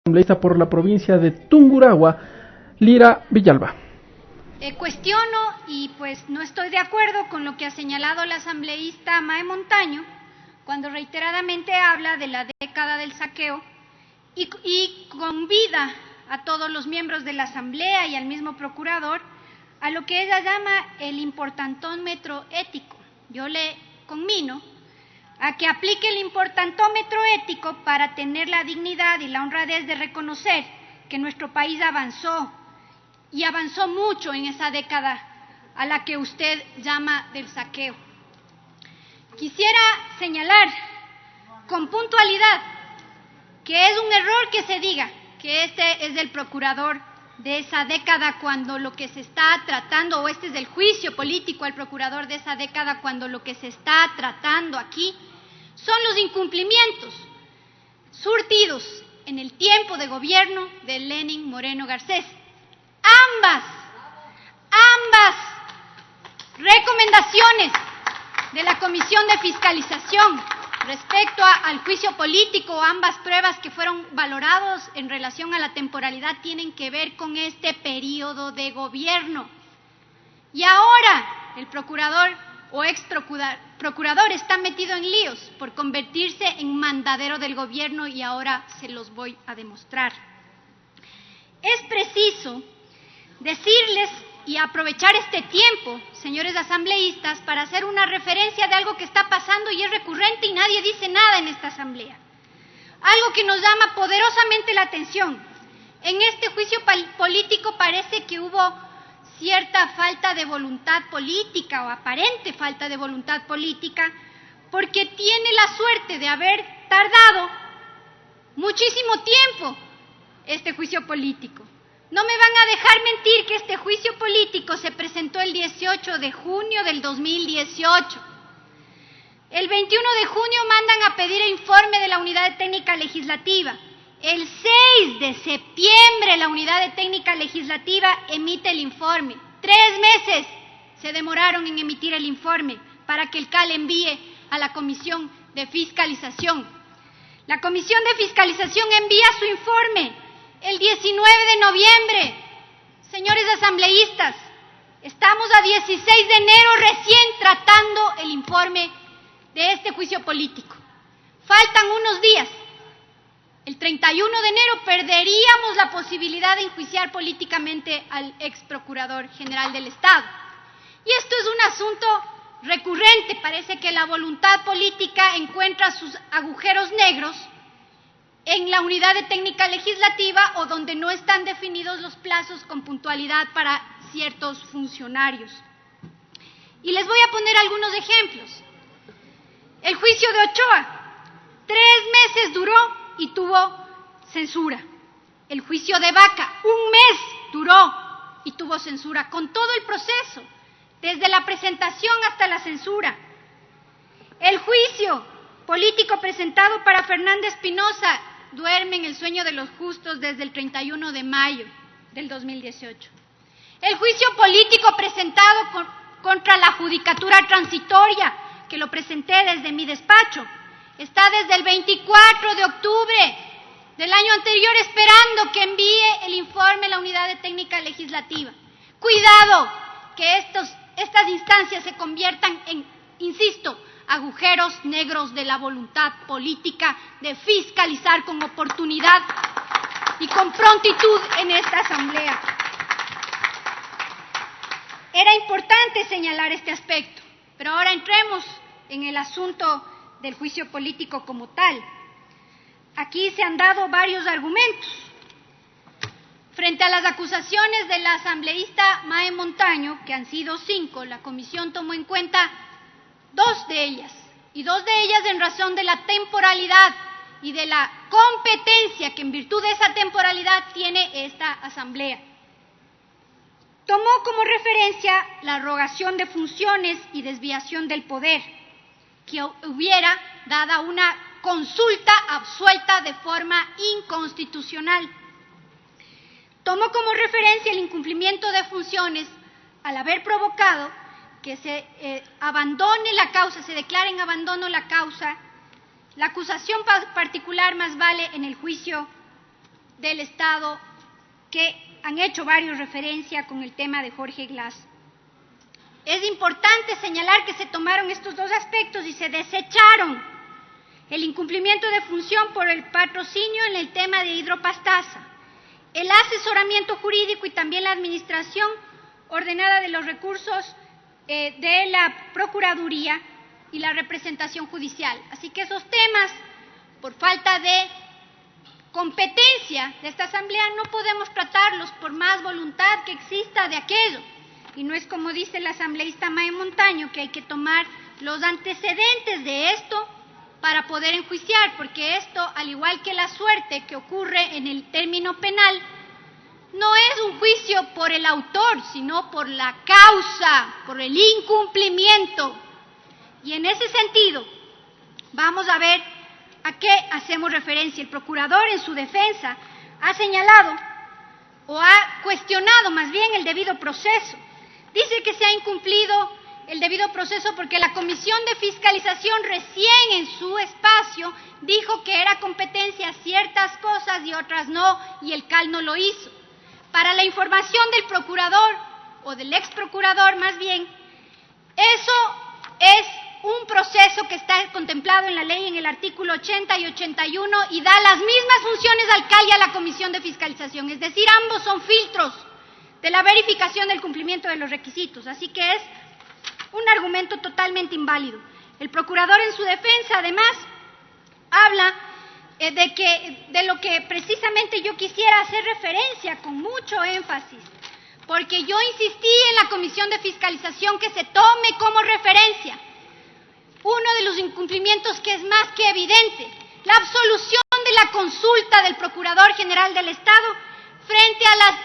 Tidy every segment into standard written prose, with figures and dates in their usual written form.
Asambleísta por la provincia de Tungurahua, Lira Villalba. Cuestiono y pues no estoy de acuerdo con lo que ha señalado la asambleísta Mae Montaño cuando reiteradamente habla de la década del saqueo y convida a todos los miembros de la asamblea y al mismo procurador a lo que ella llama el importantómetro ético. Yo le conmino a que aplique el importantómetro ético para tener la dignidad y la honradez de reconocer que nuestro país avanzó y avanzó mucho en esa década a la que usted llama del saqueo. Quisiera señalar con puntualidad que es un error que se diga que este es el procurador de esa década cuando lo que se está tratando, o este es el juicio político al procurador de esa década cuando lo que se está tratando aquí son los incumplimientos surtidos en el tiempo de gobierno de Lenín Moreno Garcés. Ambas recomendaciones de la Comisión de Fiscalización respecto al juicio político, ambas pruebas que fueron valorados en relación a la temporalidad tienen que ver con este periodo de gobierno. Y ahora el procurador o ex procurador está metido en líos por convertirse en mandadero del gobierno y ahora se los voy a demostrar. Es preciso decirles y aprovechar este tiempo, señores asambleístas, para hacer una referencia de algo que está pasando y es recurrente y nadie dice nada en esta asamblea. Algo que nos llama poderosamente la atención. En este juicio político parece que hubo cierta falta de voluntad política o aparente falta de voluntad política porque tiene la suerte de haber tardado muchísimo tiempo este juicio político. No me van a dejar mentir que este juicio político se presentó el 18 de junio del 2018. El 21 de junio mandan a pedir el informe de la Unidad de Técnica Legislativa. El 6 de septiembre la Unidad de Técnica Legislativa emite el informe. 3 meses se demoraron en emitir el informe para que el CAL envíe a la Comisión de Fiscalización. La Comisión de Fiscalización envía su informe el 19 de noviembre. Señores asambleístas, estamos a 16 de enero recién tratando el informe de este juicio político. Faltan unos días. El 31 de enero perderíamos la posibilidad de enjuiciar políticamente al ex procurador general del Estado. Y esto es un asunto recurrente. Parece que la voluntad política encuentra sus agujeros negros en la Unidad de Técnica Legislativa o donde no están definidos los plazos con puntualidad para ciertos funcionarios. Y les voy a poner algunos ejemplos. El juicio de Ochoa, 3 meses duró y tuvo censura. El juicio de Vaca, 1 mes duró y tuvo censura, con todo el proceso, desde la presentación hasta la censura. El juicio político presentado para Fernanda Espinosa duerme en el sueño de los justos desde el 31 de mayo del 2018. El juicio político presentado contra la judicatura transitoria, que lo presenté desde mi despacho, está desde el 24 de octubre del año anterior esperando que envíe el informe a la Unidad de Técnica Legislativa. Cuidado que estas instancias se conviertan en, insisto, agujeros negros de la voluntad política de fiscalizar con oportunidad y con prontitud en esta asamblea. Era importante señalar este aspecto, pero ahora entremos en el asunto del juicio político como tal. Aquí se han dado varios argumentos. Frente a las acusaciones de la asambleísta Mae Montaño, que han sido 5, la comisión tomó en cuenta 2 de ellas, y 2 de ellas en razón de la temporalidad y de la competencia que en virtud de esa temporalidad tiene esta asamblea. Tomó como referencia la arrogación de funciones y desviación del poder, que hubiera dada una consulta absuelta de forma inconstitucional. Tomó como referencia el incumplimiento de funciones al haber provocado que se abandone la causa, se declare en abandono la causa, la acusación particular más vale en el juicio del Estado que han hecho varios referencia con el tema de Jorge Glass. Es importante señalar que se tomaron estos dos aspectos y se desecharon el incumplimiento de función por el patrocinio en el tema de hidropastasa, el asesoramiento jurídico y también la administración ordenada de los recursos de la Procuraduría y la representación judicial. Así que esos temas, por falta de competencia de esta Asamblea, no podemos tratarlos por más voluntad que exista de aquello. Y no es como dice el asambleísta Mae Montaño, que hay que tomar los antecedentes de esto para poder enjuiciar, porque esto, al igual que la suerte que ocurre en el término penal, no es un juicio por el autor, sino por la causa, por el incumplimiento. Y en ese sentido, vamos a ver a qué hacemos referencia. El procurador, en su defensa, ha señalado o ha cuestionado más bien el debido proceso. Dice que se ha incumplido el debido proceso porque la Comisión de Fiscalización recién en su espacio dijo que era competencia ciertas cosas y otras no, y el CAL no lo hizo. Para la información del procurador, o del ex procurador más bien, eso es un proceso que está contemplado en la ley en el artículo 80 y 81 y da las mismas funciones al CAL y a la Comisión de Fiscalización, es decir, ambos son filtros de la verificación del cumplimiento de los requisitos, así que es un argumento totalmente inválido. El procurador en su defensa, además, habla de lo que precisamente yo quisiera hacer referencia con mucho énfasis, porque yo insistí en la Comisión de Fiscalización que se tome como referencia uno de los incumplimientos que es más que evidente, la absolución de la consulta del Procurador General del Estado frente a las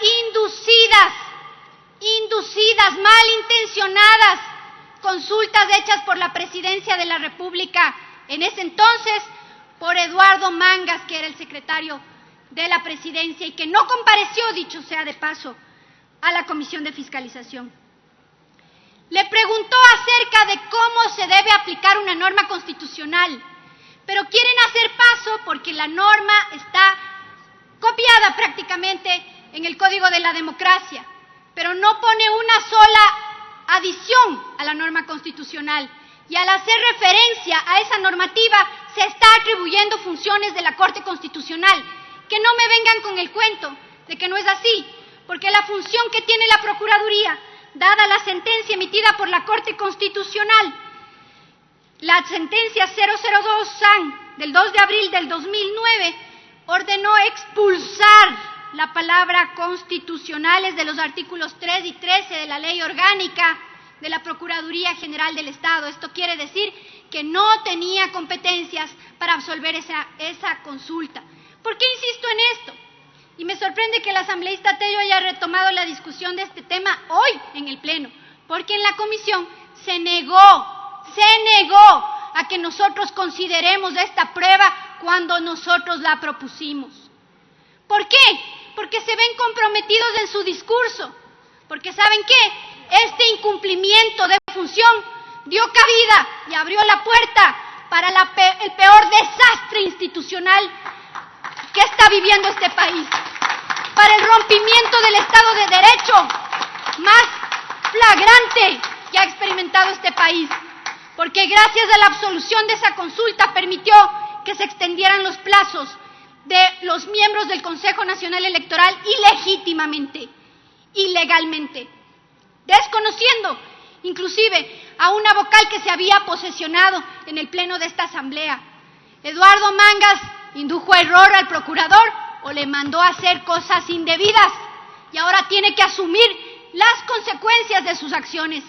inducidas, malintencionadas consultas hechas por la Presidencia de la República, en ese entonces por Eduardo Mangas, que era el secretario de la Presidencia y que no compareció, dicho sea de paso, a la Comisión de Fiscalización. Le preguntó acerca de cómo se debe aplicar una norma constitucional, pero quieren hacer paso porque la norma está copiada prácticamente en el Código de la Democracia, pero no pone una sola adición a la norma constitucional. Y al hacer referencia a esa normativa, se está atribuyendo funciones de la Corte Constitucional. Que no me vengan con el cuento de que no es así, porque la función que tiene la Procuraduría, dada la sentencia emitida por la Corte Constitucional, la sentencia 002-SAN del 2 de abril del 2009, ordenó expulsar la palabra constitucionales de los artículos 3 y 13 de la Ley Orgánica de la Procuraduría General del Estado. Esto quiere decir que no tenía competencias para absolver esa consulta. ¿Por qué insisto en esto? Y me sorprende que el asambleísta Tello haya retomado la discusión de este tema hoy en el Pleno, porque en la comisión se negó a que nosotros consideremos esta prueba cuando nosotros la propusimos. ¿Por qué? Porque se ven comprometidos en su discurso, porque ¿saben qué? Este incumplimiento de función dio cabida y abrió la puerta para el peor desastre institucional que está viviendo este país, para el rompimiento del Estado de Derecho más flagrante que ha experimentado este país, porque gracias a la absolución de esa consulta permitió que se extendieran los plazos de los miembros del Consejo Nacional Electoral ilegítimamente, ilegalmente, desconociendo inclusive a una vocal que se había posesionado en el pleno de esta asamblea. Eduardo Mangas indujo a error al procurador o le mandó a hacer cosas indebidas y ahora tiene que asumir las consecuencias de sus acciones,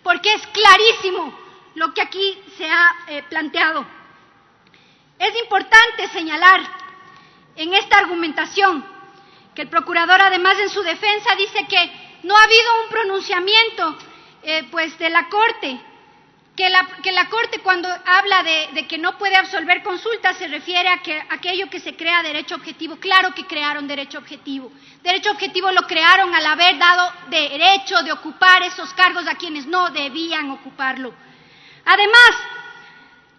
porque es clarísimo lo que aquí se ha planteado. Es importante señalar en esta argumentación que el procurador, además, en su defensa dice que no ha habido un pronunciamiento de la Corte, que la Corte, cuando habla de que no puede absolver consultas, se refiere a que aquello que se crea derecho objetivo. Claro que crearon derecho objetivo. Derecho objetivo lo crearon al haber dado derecho de ocupar esos cargos a quienes no debían ocuparlo. Además,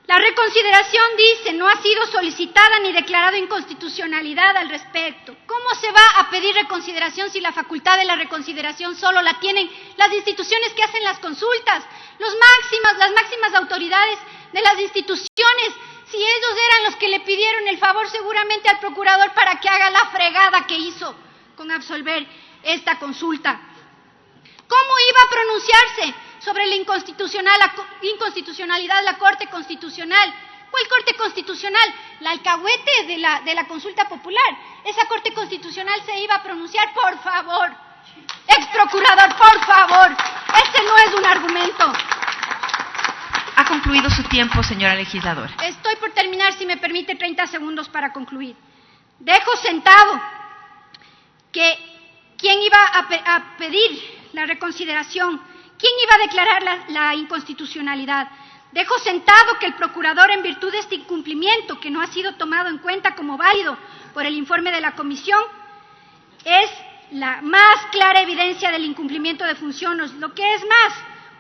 La reconsideración dice, no ha sido solicitada ni declarado inconstitucionalidad al respecto. ¿Cómo se va a pedir reconsideración si la facultad de la reconsideración solo la tienen las instituciones que hacen las consultas, las máximas autoridades de las instituciones? Si ellos eran los que le pidieron el favor seguramente al procurador para que haga la fregada que hizo con absolver esta consulta. ¿Cómo iba a pronunciarse sobre la inconstitucionalidad la Corte Constitucional? ¿Cuál Corte Constitucional? La alcahuete de la consulta popular. Esa Corte Constitucional se iba a pronunciar, por favor. Ex procurador, por favor. Ese no es un argumento. Ha concluido su tiempo, señora legisladora. Estoy por terminar, si me permite 30 segundos para concluir. Dejo sentado que quién iba a pedir la reconsideración, quién iba a declarar la inconstitucionalidad. Dejo sentado que el procurador, en virtud de este incumplimiento que no ha sido tomado en cuenta como válido por el informe de la comisión, es la más clara evidencia del incumplimiento de funciones, lo que es más,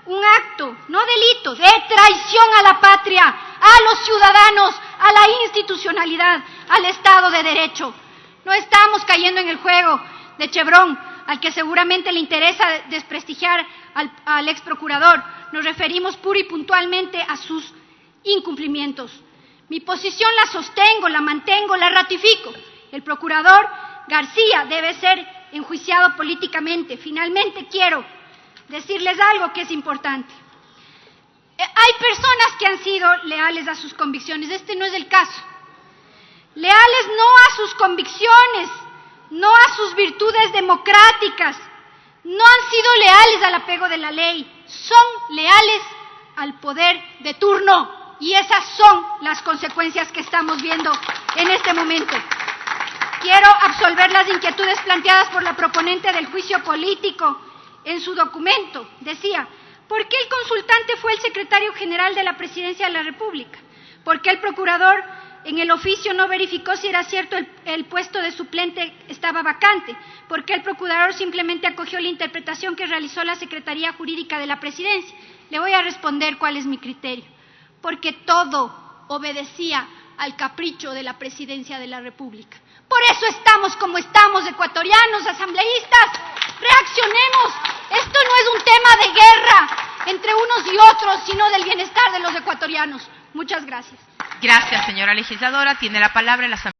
un acto, no delito, de traición a la patria, a los ciudadanos, a la institucionalidad, al Estado de Derecho. No estamos cayendo en el juego de Chevron, al que seguramente le interesa desprestigiar al ex procurador. Nos referimos pura y puntualmente a sus incumplimientos. Mi posición la sostengo, la mantengo, la ratifico. El procurador García debe ser enjuiciado políticamente. Finalmente quiero decirles algo que es importante. Hay personas que han sido leales a sus convicciones. Este no es el caso. Leales no a sus convicciones, no a sus virtudes democráticas, no han sido leales al apego de la ley, son leales al poder de turno, y esas son las consecuencias que estamos viendo en este momento. Quiero absolver las inquietudes planteadas por la proponente del juicio político. En su documento decía, ¿por qué el consultante fue el secretario general de la Presidencia de la República? ¿Por qué el procurador en el oficio no verificó si era cierto el puesto de suplente estaba vacante? ¿Por qué el procurador simplemente acogió la interpretación que realizó la Secretaría Jurídica de la Presidencia? Le voy a responder cuál es mi criterio. Porque todo obedecía al capricho de la Presidencia de la República. Por eso estamos como estamos, ecuatorianos, asambleístas. Reaccionemos. Esto no es un tema de guerra entre unos y otros, sino del bienestar de los ecuatorianos. Muchas gracias. Gracias, señora legisladora. Tiene la palabra la